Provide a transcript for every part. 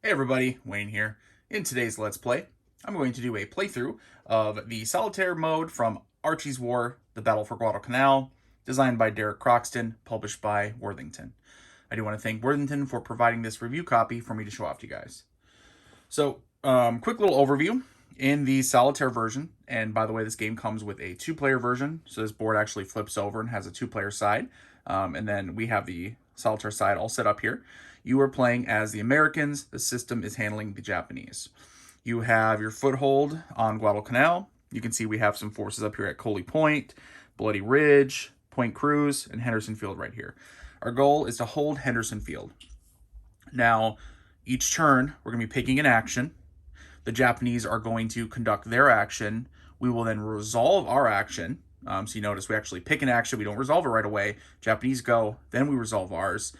Hey everybody, Wayne here. In today's Let's Play, I'm going to do a playthrough of the Solitaire mode from Archie's War, The Battle for Guadalcanal, designed by Derek Croxton, published by Worthington. I do want to thank Worthington for providing this review copy for me to show off to you guys. So, quick little overview. In the Solitaire version, and by the way, this game comes with a two-player version, so this board actually flips over and has a two-player side, and then we have the Solitaire side all set up here. You are playing as the Americans. The system is handling the Japanese. You have your foothold on Guadalcanal. You can see we have some forces up here at Coley Point, Bloody Ridge, Point Cruz, and Henderson Field right here. Our goal is to hold Henderson Field. Now, each turn, we're going to be picking an action. The Japanese are going to conduct their action. We will then resolve our action. So you notice we actually pick an action. We don't resolve it right away. Japanese go, then we resolve ours.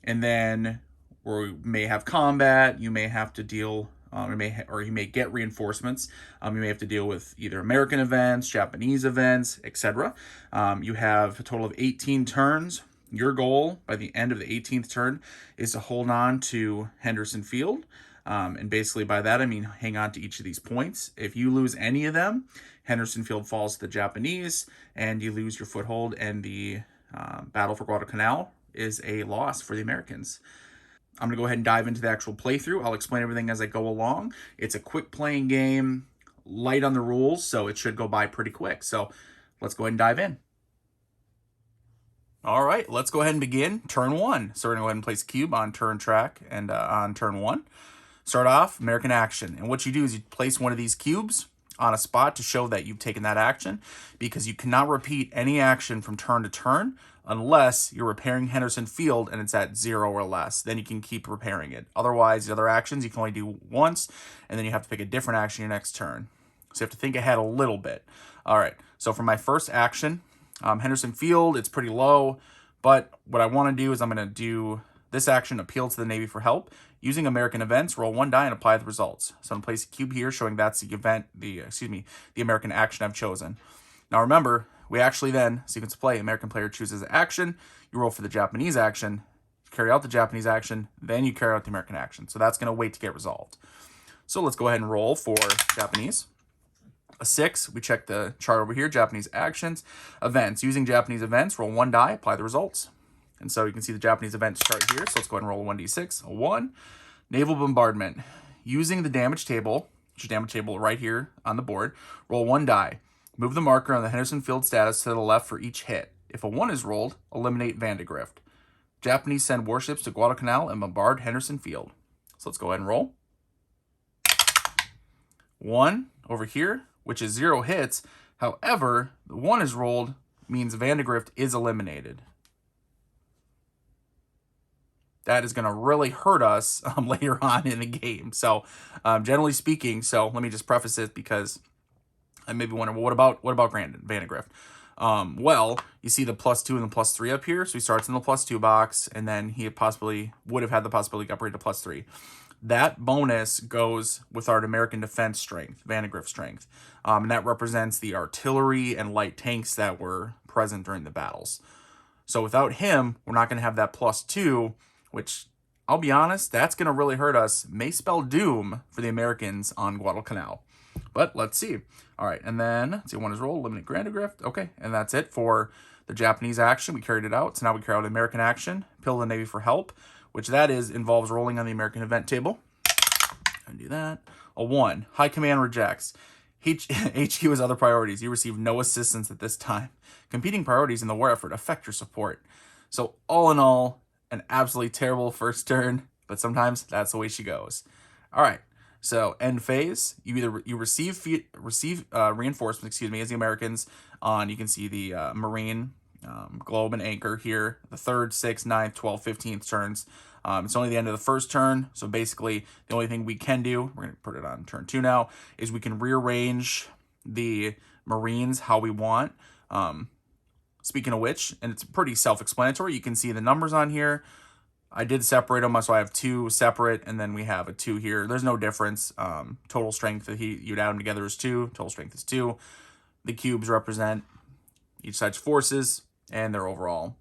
And then we may have combat. You may have to deal, you may get reinforcements. You may have to deal with either American events, Japanese events, etc. You have a total of 18 turns. Your goal by the end of the 18th turn is to hold on to Henderson Field. And basically by that, I mean hang on to each of these points. If you lose any of them, Henderson Field falls to the Japanese, and you lose your foothold, and the battle for Guadalcanal is a loss for the Americans. I'm going to go ahead and dive into the actual playthrough. I'll explain everything as I go along. It's a quick playing game, light on the rules, so it should go by pretty quick. So let's go ahead and dive in. All right, let's go ahead and begin turn one. So we're going to go ahead and place a cube on turn track and on turn one. Start off, American action. And what you do is you place one of these cubes on a spot to show that you've taken that action, because you cannot repeat any action from turn to turn unless you're repairing Henderson Field and it's at 0 or less. Then you can keep repairing it. Otherwise, the other actions you can only do once, and then you have to pick a different action your next turn. So you have to think ahead a little bit. All right, so for my first action, Henderson Field, it's pretty low, but what I want to do is I'm going to do this action, appeal to the Navy for help. Using American events, roll one die and apply the results. So I'm going to place a cube here showing that's the event, the American action I've chosen. Now remember, we actually then, sequence of play, American player chooses action, you roll for the Japanese action, carry out the Japanese action, then you carry out the American action. So that's going to wait to get resolved. So let's go ahead and roll for Japanese. A 6, we check the chart over here, Japanese actions, events. Using Japanese events, roll one die, apply the results. And so you can see the Japanese events chart here. So let's go ahead and roll a 1d6, a 1. Naval bombardment. Using the damage table, which is damage table right here on the board, roll one die. Move the marker on the Henderson Field status to the left for each hit. If a 1 is rolled, eliminate Vandegrift. Japanese send warships to Guadalcanal and bombard Henderson Field. So let's go ahead and roll. 1 over here, which is 0 hits. However, the 1 is rolled, means Vandegrift is eliminated. That is going to really hurt us later on in the game. So, generally speaking, so let me just preface it, because I maybe wonder, well, what about Vandegrift? Well, you see the +2 and the +3 up here. So he starts in the +2 box, and then he would have had the possibility to upgrade to +3. That bonus goes with our American defense strength, Vandegrift strength, and that represents the artillery and light tanks that were present during the battles. So without him, we're not going to have that +2. Which, I'll be honest, that's going to really hurt us. May spell doom for the Americans on Guadalcanal. But let's see. All right, and then, let's see, 1 is rolled, eliminate Vandegrift. Okay, and that's it for the Japanese action. We carried it out. So now we carry out American action, appeal to the Navy for help, which involves rolling on the American event table. And do that. A 1, High Command rejects. HQ has other priorities. You receive no assistance at this time. Competing priorities in the war effort affect your support. So all in all, an absolutely terrible first turn, but sometimes that's the way she goes. All right, so end phase. You receive reinforcements, as the Americans on. You can see the Marine globe and anchor here. The 3rd, 6th, 9th, 12th, 15th turns. It's only the end of the first turn, so basically the only thing we can do, we're going to put it on turn 2 now, is we can rearrange the Marines how we want. Speaking of which, and it's pretty self-explanatory, you can see the numbers on here. I did separate them, so I have 2 separate, and then we have a 2 here. There's no difference. Total strength, you'd add them together is 2. Total strength is 2. The cubes represent each side's forces and their overall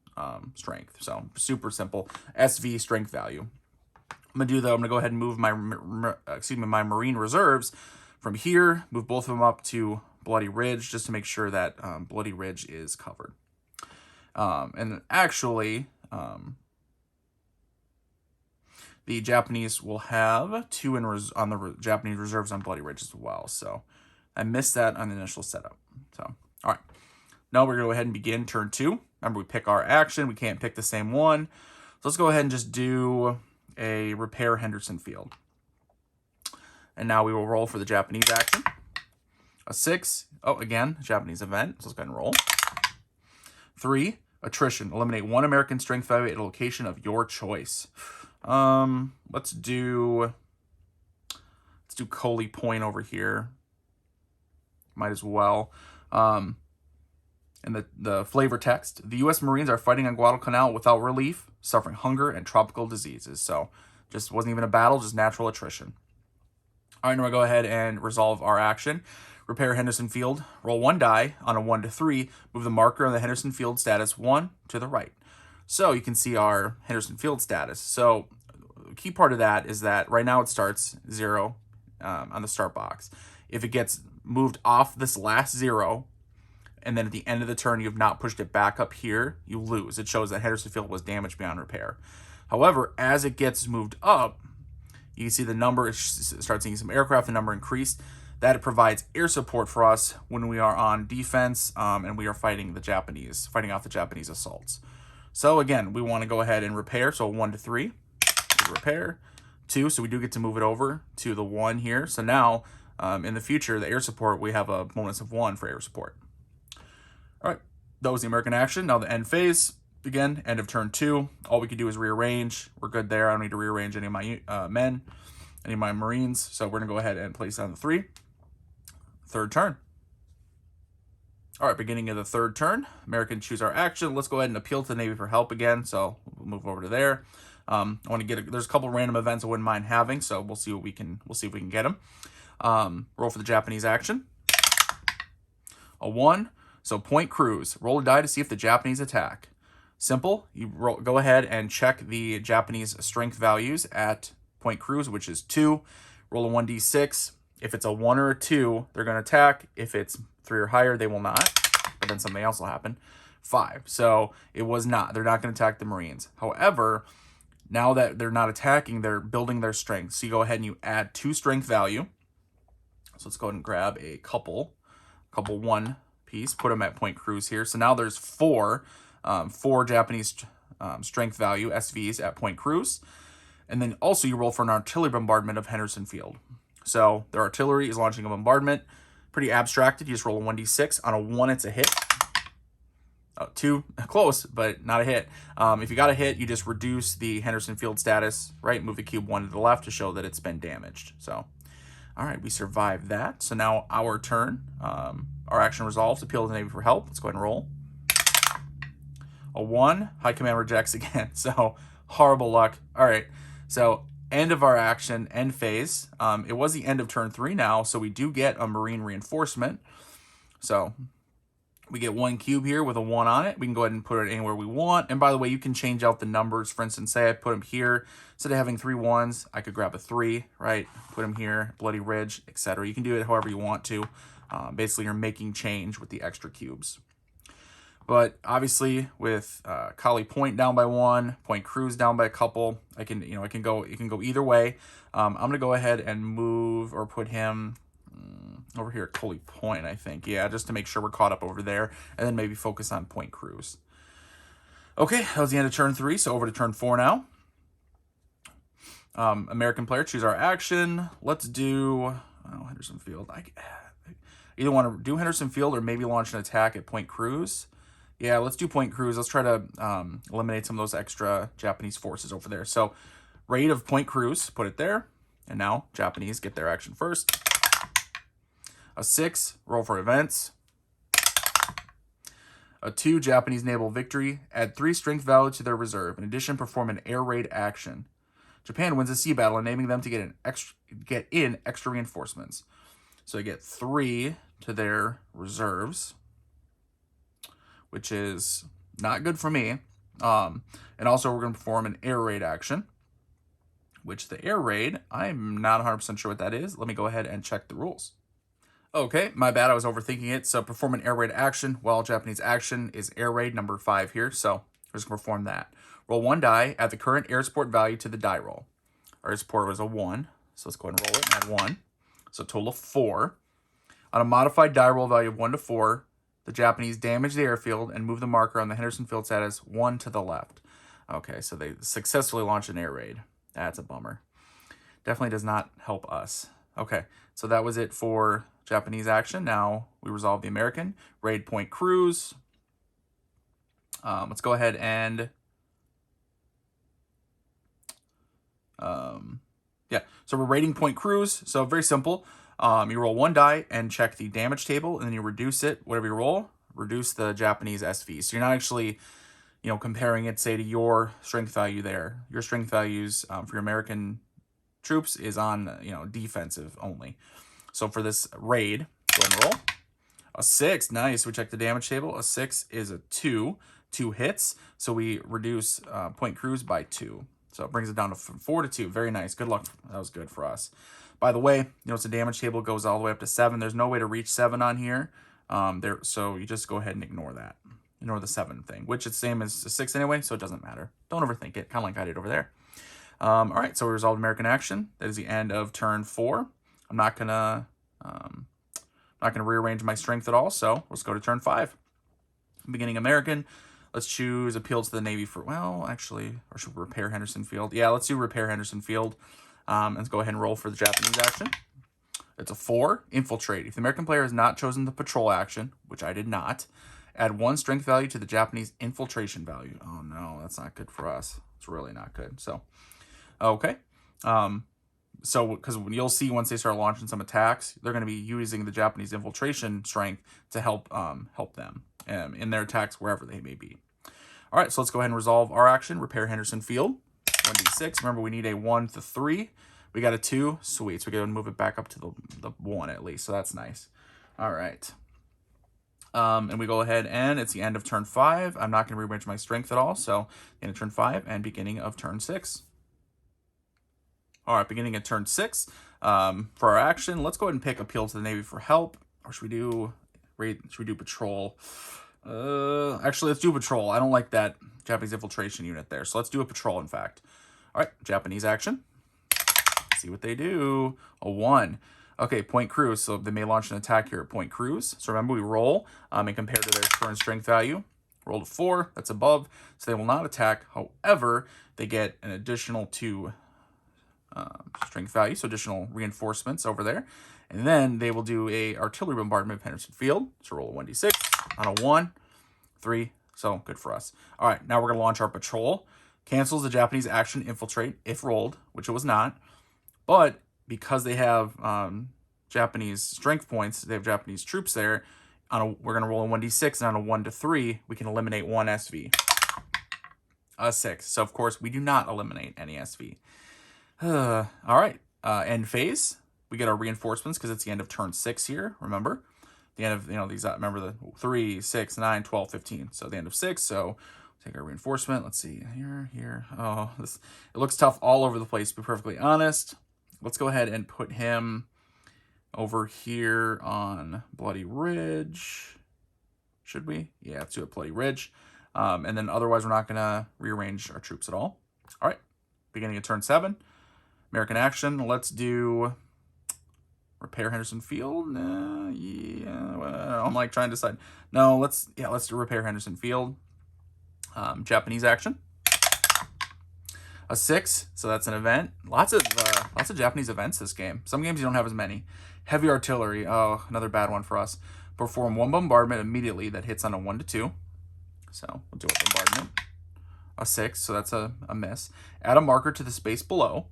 strength. So super simple. SV strength value. I'm gonna go ahead and move my my Marine reserves from here. Move both of them up to Bloody Ridge just to make sure that Bloody Ridge is covered. And actually, the Japanese will have 2 on the Japanese reserves on Bloody Ridge as well. So I missed that on the initial setup. So, all right. Now we're going to go ahead and begin turn 2. Remember, we pick our action. We can't pick the same one. So let's go ahead and just do a repair Henderson Field. And now we will roll for the Japanese action. A 6. Oh, again, Japanese event. So let's go ahead and roll. 3, attrition. Eliminate 1 American strength value at a location of your choice. Let's do Coley Point over here. Might as well. And the flavor text. The U.S. Marines are fighting on Guadalcanal without relief, suffering hunger and tropical diseases. So just wasn't even a battle, just natural attrition. All right, now we'll go ahead and resolve our action. Repair Henderson Field. Roll 1 die on a 1 to 3. Move the marker on the Henderson Field status 1 to the right. So you can see our Henderson Field status. So the key part of that is that right now it starts 0 on the start box. If it gets moved off this last 0, and then at the end of the turn you have not pushed it back up here, you lose. It shows that Henderson Field was damaged beyond repair. However, as it gets moved up, you can see the number, start seeing some aircraft, the number increased. That it provides air support for us when we are on defense and we are fighting the Japanese, fighting off the Japanese assaults. So again, we want to go ahead and repair. So 1 to 3, repair. 2, so we do get to move it over to the 1 here. So now, in the future, the air support, we have a bonus of 1 for air support. All right, that was the American action. Now the end phase, again, end of turn 2. All we can do is rearrange. We're good there. I don't need to rearrange any of my men, any of my Marines. So we're going to go ahead and place down the 3. Third turn. All right, beginning of the third turn, Americans choose our action. Let's go ahead and appeal to the Navy for help again. So we'll move over to there. I want to get there's a couple random events I wouldn't mind having, so we'll see if we can get them. Roll for the Japanese action. A 1. So point cruise. Roll a die to see if the Japanese attack. Simple. You go ahead and check the Japanese strength values at point cruise, which is 2. Roll a 1d6. If it's a 1 or a 2, they're going to attack. If it's 3 or higher, they will not. But then something else will happen. 5. So it was not. They're not going to attack the Marines. However, now that they're not attacking, they're building their strength. So you go ahead and you add 2 strength value. So let's go ahead and grab a couple 1 piece. Put them at point cruise here. So now there's 4 Japanese strength value, SVs, at point cruise. And then also you roll for an artillery bombardment of Henderson Field. So their artillery is launching a bombardment. Pretty abstracted. You just roll a 1d6. On a 1, it's a hit. 2, close, but not a hit. If you got a hit, you just reduce the Henderson Field status, right? Move the cube 1 to the left to show that it's been damaged. So, all right, we survived that. So now our turn. Our action resolves. Appeal to the Navy for help. Let's go ahead and roll. A 1. High Command rejects again. So horrible luck. All right, so end of our action, end phase. It was the end of turn 3 now, so we do get a Marine reinforcement. So we get 1 cube here with a 1 on it. We can go ahead and put it anywhere we want. And by the way, you can change out the numbers. For instance, say I put them here. Instead of having 3 1s, I could grab a 3, right? Put them here, Bloody Ridge, etc. You can do it however you want to. Basically, you're making change with the extra cubes. But obviously, with Collie Point down by 1, Point Cruise down by a couple, it can go either way. I'm gonna go ahead and move or put him over here at Collie Point, I think. Yeah, just to make sure we're caught up over there, and then maybe focus on Point Cruise. Okay, that was the end of turn 3. So over to turn 4 now. American player, choose our action. Let's do Henderson Field. I either want to do Henderson Field or maybe launch an attack at Point Cruise. Yeah, let's do Point Cruise. Let's try to eliminate some of those extra Japanese forces over there. So, raid of Point Cruise, put it there. And now, Japanese get their action first. A 6, roll for events. A 2, Japanese naval victory. Add 3 strength value to their reserve. In addition, perform an air raid action. Japan wins a sea battle, enabling them to get in extra reinforcements. So they get 3 to their reserves, which is not good for me. And also we're going to perform an air raid action. which the air raid, I'm not 100% sure what that is. Let me go ahead and check the rules. Okay, my bad, I was overthinking it. So perform an air raid action. Well, Japanese action is air raid number 5 here, so we're just gonna perform that. Roll 1 die, add the current air support value to the die roll. Our air support was a 1, so let's go ahead and roll it and add 1. So a total of 4. On a modified die roll value of 1 to 4, the Japanese damage the airfield and move the marker on the Henderson Field status 1 to the left. Okay, so they successfully launched an air raid. That's a bummer. Definitely does not help us. Okay, so that was it for Japanese action. Now we resolve the American. Raid point cruise. Let's go ahead and... yeah, so we're raiding point cruise. So very simple. You roll 1 die and check the damage table, and then you reduce it, whatever you roll, reduce the Japanese SV. So you're not actually, comparing it, say, to your strength value there. Your strength values for your American troops is on, defensive only. So for this raid, go ahead and roll. A 6, nice. We check the damage table. A 6 is a 2 hits. So we reduce point cruise by 2. So it brings it down to 4 to 2. Very nice. Good luck. That was good for us. By the way, it's a damage table, goes all the way up to 7. There's no way to reach 7 on here. So you just go ahead and ignore that. Ignore the 7 thing, which is the same as a 6 anyway, so it doesn't matter. Don't overthink it, kind of like I did over there. All right, so we resolved American action. That is the end of turn 4. I'm not gonna rearrange my strength at all, so let's go to turn 5. Beginning American. Let's choose appeal to the Navy for, well, actually, or should we repair Henderson Field? Yeah, let's do repair Henderson Field. Let's go ahead and roll for the Japanese action. It's a 4, infiltrate. If the American player has not chosen the patrol action, which I did not, add 1 strength value to the Japanese infiltration value. Oh no, that's not good for us. It's really not good. So, okay. So, because you'll see once they start launching some attacks, they're going to be using the Japanese infiltration strength to help them in their attacks wherever they may be. All right, so let's go ahead and resolve our action. Repair Henderson Field. 1d6. Remember, we need a 1 to 3. We got a 2. Sweet. So we got to move it back up to the 1 at least. So that's nice. All right. And we go ahead and it's the end of turn 5. I'm not going to rearrange my strength at all. So end of turn 5 and beginning of turn 6. All right, beginning of turn 6. For our action, let's go ahead and pick appeal to the Navy for help. Or should we do patrol? Actually, let's do patrol. I don't like that Japanese infiltration unit there. So let's do a patrol, in fact. All right, Japanese action. Let's see what they do. A 1. Okay, point cruise. So they may launch an attack here at point cruise. So remember, we roll and compare to their current strength value. Rolled a 4. That's above. So they will not attack. However, they get an additional 2 strength value, so additional reinforcements over there. And then they will do a artillery bombardment of Henderson Field. So roll a 1d6 on a 1, 3. So good for us. All right, now we're going to launch our patrol. Cancels the Japanese action infiltrate if rolled, which it was not. But because they have Japanese strength points, they have Japanese troops there, we're going to roll a 1d6, and on a 1 to 3, we can eliminate 1 SV. A 6. So, of course, we do not eliminate any SV. All right, end phase. We get our reinforcements because it's the end of turn 6 here, remember? The end of, these, remember the 3, 6, 9, 12, 15. So the end of 6, so take our reinforcement. Let's see, here. Oh, it looks tough all over the place, to be perfectly honest. Let's go ahead and put him over here on Bloody Ridge. Should we? Yeah, let's do it Bloody Ridge. And then otherwise, we're not going to rearrange our troops at all. All right, beginning of turn 7. American action. Let's do repair Henderson Field. Yeah, well, I'm like trying to decide. No, let's do repair Henderson Field. Japanese action. A 6, so that's an event. Lots of Japanese events this game. Some games you don't have as many. Heavy artillery. Oh, another bad one for us. Perform 1 bombardment immediately that hits on a 1 to 2. So we'll do a bombardment. A 6, so that's a miss. Add a marker to the space below.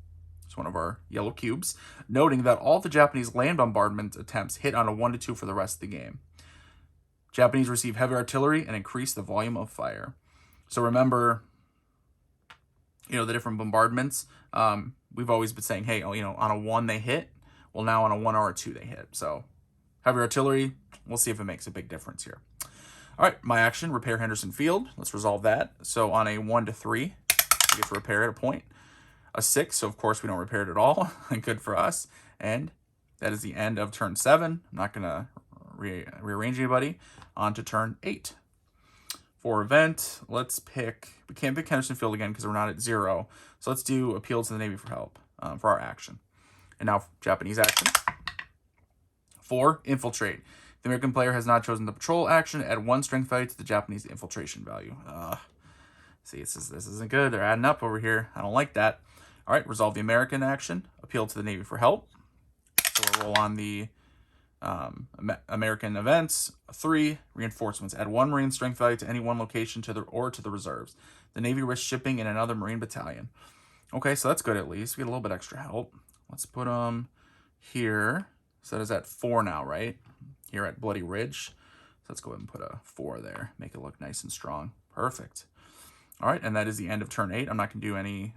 It's one of our yellow cubes, noting that all the Japanese land bombardment attempts hit on a 1 to 2 for the rest of the game. Japanese receive heavy artillery and increase the volume of fire. So remember, the different bombardments. We've always been saying, hey, on a 1 they hit. Well, now on a 1 or a 2 they hit. So heavy artillery, we'll see if it makes a big difference here. All right, my action, repair Henderson Field. Let's resolve that. So on a 1 to 3, we get to repair at a point. a 6, so of course we don't repair it at all. Good for us. And that is the end of turn 7. I'm not going to rearrange anybody. On to turn 8. For event, let's pick... We can't pick Henderson Field again because we're not at 0. So let's do Appeal to the Navy for help for our action. And now Japanese action. 4, Infiltrate. The American player has not chosen the patrol action. Add 1 strength value to the Japanese infiltration value. See, this isn't good. They're adding up over here. I don't like that. All right, resolve the American action. Appeal to the Navy for help. So we'll roll on the American events. 3, reinforcements. Add 1 Marine strength value to any one location to the reserves. The Navy risks shipping in another Marine battalion. Okay, so that's good at least. We get a little bit extra help. Let's put them here. So that is at 4 now, right? Here at Bloody Ridge. So let's go ahead and put a 4 there. Make it look nice and strong. Perfect. All right, and that is the end of turn 8. I'm not going to do any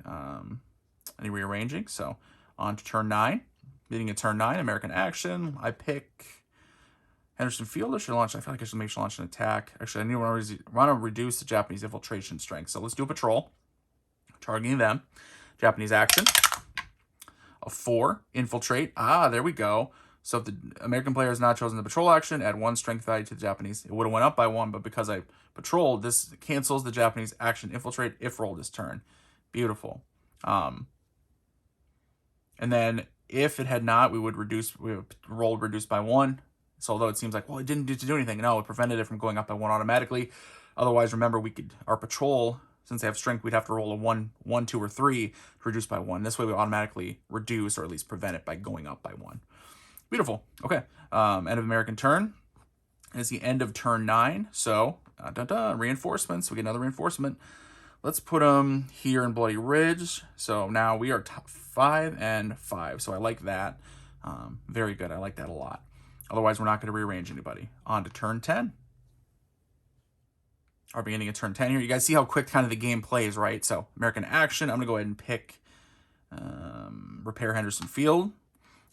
rearranging. So on to turn 9. Beginning of turn 9, American action. I pick Henderson Field. Or should I launch? I feel like I should make sure launch an attack. Actually, I want to reduce the Japanese infiltration strength. So let's do a patrol. Targeting them. Japanese action. A 4, infiltrate. There we go. So if the American player has not chosen the patrol action, add 1 strength value to the Japanese. It would have went up by 1, but because I patrolled, this cancels the Japanese action infiltrate if rolled this turn. Beautiful. And then if it had not, we would roll reduced by 1. So although it seems like, well, it didn't do anything. No, it prevented it from going up by 1 automatically. Otherwise, remember, our patrol, since they have strength, we'd have to roll a 1, 2, or 3 to reduce by 1. This way we automatically reduce or at least prevent it by going up by 1. Beautiful. Okay. End of American turn. It's the end of turn 9. So, reinforcements. We get another reinforcement. Let's put them here in Bloody Ridge. So now we are top 5 and 5. So I like that. Very good. I like that a lot. Otherwise, we're not going to rearrange anybody. On to turn 10. Our beginning of turn 10 here. You guys see how quick kind of the game plays, right? So American action. I'm going to go ahead and pick repair Henderson Field.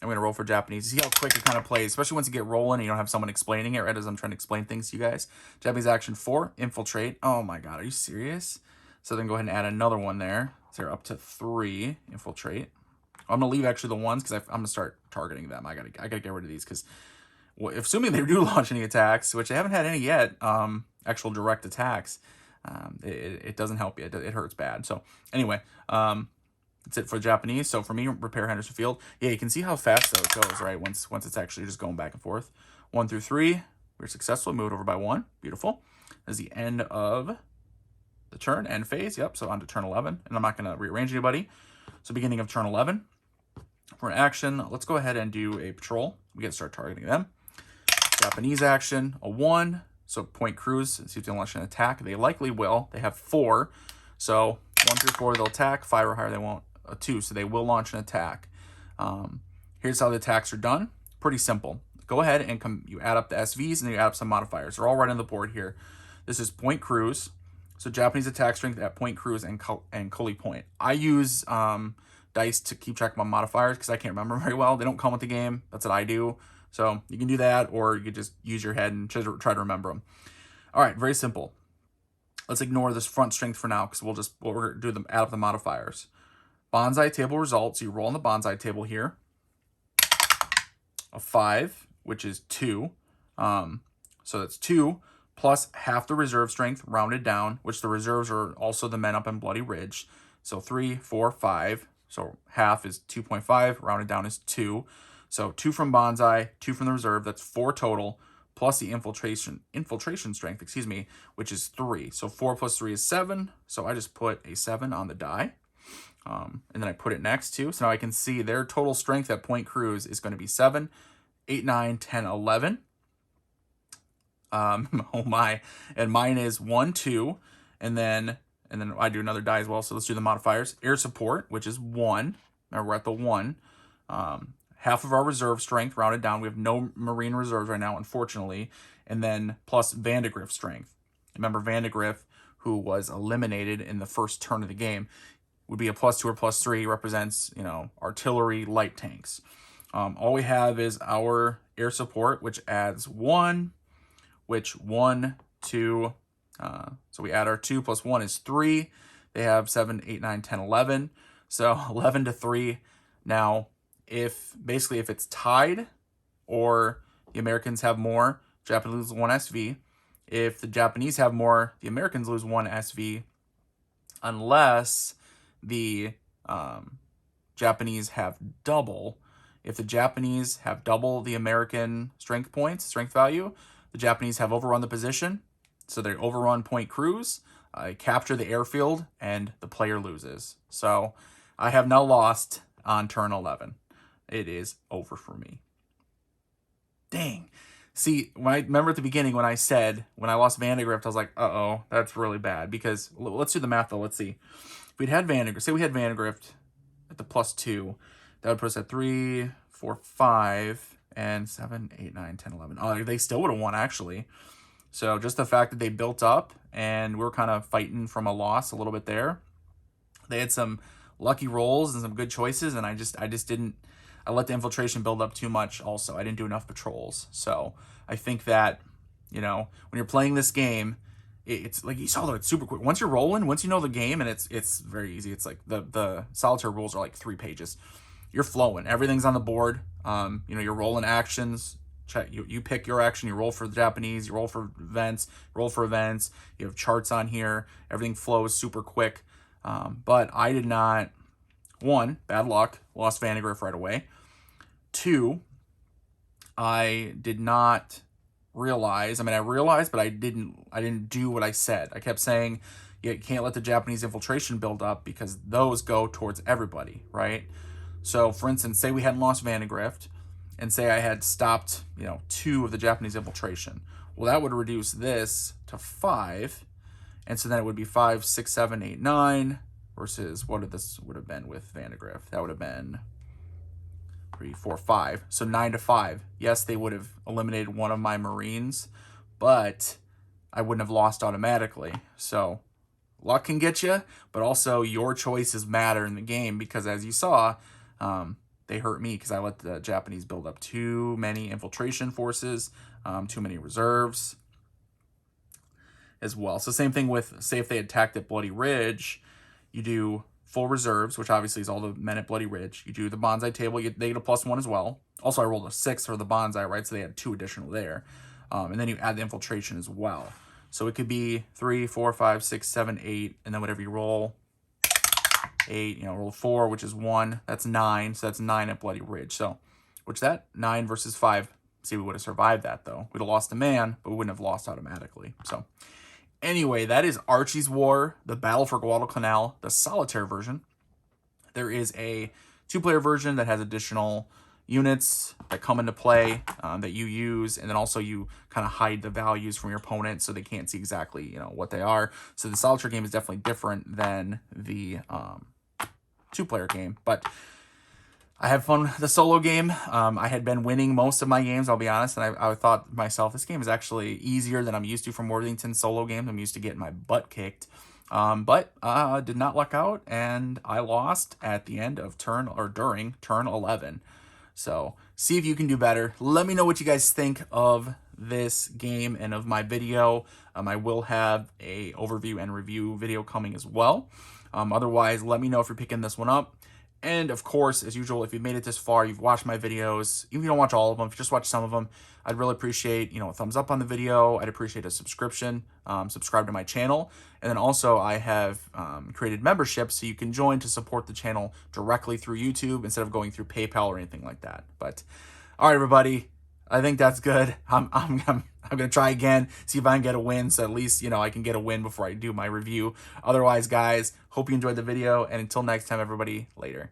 I'm going to roll for Japanese. See how quick it kind of plays, especially once you get rolling and you don't have someone explaining it, right, as I'm trying to explain things to you guys. Japanese action 4, infiltrate. Oh my God, are you serious? So then go ahead and add another one there. So you're up to 3, infiltrate. I'm going to leave actually the ones because I'm going to start targeting them. I gotta get rid of these because assuming they do launch any attacks, which they haven't had any yet, actual direct attacks, it doesn't help you. It hurts bad. So anyway, that's it for Japanese. So for me, repair Henderson Field. Yeah, you can see how fast though it goes, right? Once it's actually just going back and forth. 1 through 3, we're successful. Moved over by 1. Beautiful. That's the end of the turn, end phase. Yep, so on to turn 11. And I'm not going to rearrange anybody. So beginning of turn 11. For an action, let's go ahead and do a patrol. We get to start targeting them. Japanese action, a 1. So point cruise, see if they launch an attack. They likely will. They have 4. So 1 through 4, they'll attack. 5 or higher, they won't. A 2, so they will launch an attack. Here's how the attacks are done. Pretty simple. Go ahead and you add up the SVs and then you add up some modifiers. They're all right on the board here. This is point cruise. So Japanese attack strength at point cruise and Cully point. I use dice to keep track of my modifiers because I can't remember very well. They don't come with the game. That's what I do. So you can do that, or you can just use your head and try to remember them. All right, very simple. Let's ignore this front strength for now because we're going to add up the modifiers. Bonsai table results. You roll on the bonsai table here. A 5, which is 2. So that's 2 plus half the reserve strength rounded down, which the reserves are also the men up in Bloody Ridge. So 3, 4, 5. So half is 2.5. Rounded down is 2. So 2 from bonsai, 2 from the reserve. That's 4 total, plus the infiltration strength, which is 3. So 4 plus 3 is 7. So I just put a 7 on the die. And then I put it next to. So now I can see their total strength at point cruise is going to be 7, 8, 9, 10, 11. Oh my. And mine is 1, 2. And then I do another die as well. So let's do the modifiers. Air support, which is 1. Remember, we're at the 1. Half of our reserve strength rounded down. We have no Marine reserves right now, unfortunately. And then plus Vandegrift strength. Remember, Vandegrift, who was eliminated in the first turn of the game, would be a +2 or +3, represents, artillery, light tanks. All we have is our air support, which adds 1, which 1, 2, so we add our 2 plus 1 is 3. They have 7, 8, 9, 10, 11. So 11-3. Now, if it's tied or the Americans have more, Japanese lose 1 SV. If the Japanese have more, the Americans lose 1 SV, unless the Japanese have double. If the Japanese have double the American strength value, the Japanese have overrun the position, so they overrun point cruise, capture the airfield, and the player loses. So I have now lost on turn 11. It is over for me. Dang. See, when I remember at the beginning when I said, when I lost Vandegrift, I was like, uh-oh, that's really bad. Because, let's do the math, though. Let's see. If we'd had Vandegrift, say we had Vandegrift at the +2, that would put us at 3, 4, 5, and 7, 8, 9, 10, 11. Oh, they still would have won, actually. So just the fact that they built up, and we were kind of fighting from a loss a little bit there. They had some lucky rolls and some good choices, and I just didn't... I let the infiltration build up too much also. I didn't do enough patrols. So I think that, when you're playing this game, it's like you saw that it's super quick. Once you're rolling, once you know the game, and it's very easy. It's like the Solitaire rules are like 3 pages. You're flowing. Everything's on the board. You're rolling actions. You pick your action. You roll for the Japanese. You roll for events. You have charts on here. Everything flows super quick. But I did not... 1, bad luck. Lost Vandegrift right away. 2, I did not realize. I realized, but I didn't do what I said. I kept saying, you can't let the Japanese infiltration build up because those go towards everybody, right? So, for instance, say we hadn't lost Vandegrift, and say I had stopped, 2 of the Japanese infiltration. Well, that would reduce this to 5, and so then it would be 5, 6, 7, 8, 9, versus what this would have been with Vandegrift. That would have been 3, 4, 5. So 9-5. Yes, they would have eliminated one of my Marines, but I wouldn't have lost automatically. So luck can get you, but also your choices matter in the game because, as you saw, they hurt me because I let the Japanese build up too many infiltration forces, too many reserves as well. So same thing with, say, if they attacked at Bloody Ridge, you do full reserves, which obviously is all the men at Bloody Ridge. You do the bonsai table, they get a +1 as well. Also, I rolled a 6 for the bonsai, right? So they had 2 additional there. And then you add the infiltration as well. So it could be 3, 4, 5, 6, 7, 8, and then whatever you roll. 8, roll 4, which is 1. That's 9. So that's 9 at Bloody Ridge. So, which that 9 versus 5. See, we would have survived that though. We'd have lost a man, but we wouldn't have lost automatically. So, anyway, that is Archie's War, the Battle for Guadalcanal, the Solitaire version. There is a 2-player version that has additional units that come into play that you use, and then also you kind of hide the values from your opponent so they can't see exactly what they are. So the Solitaire game is definitely different than the 2-player game, but I had fun with the solo game. I had been winning most of my games, I'll be honest, and I thought to myself, this game is actually easier than I'm used to from Worthington solo games. I'm used to getting my butt kicked. But did not luck out, and I lost at the end of during turn 11. So see if you can do better. Let me know what you guys think of this game and of my video. I will have a overview and review video coming as well. Otherwise, let me know if you're picking this one up. And of course, as usual, if you've made it this far, you've watched my videos, even if you don't watch all of them, if you just watch some of them, I'd really appreciate, a thumbs up on the video. I'd appreciate a subscription, subscribe to my channel. And then also I have created memberships so you can join to support the channel directly through YouTube instead of going through PayPal or anything like that. But all right, everybody, I think that's good. I'm going to try again, see if I can get a win. So at least, I can get a win before I do my review. Otherwise, guys, hope you enjoyed the video. And until next time, everybody, later.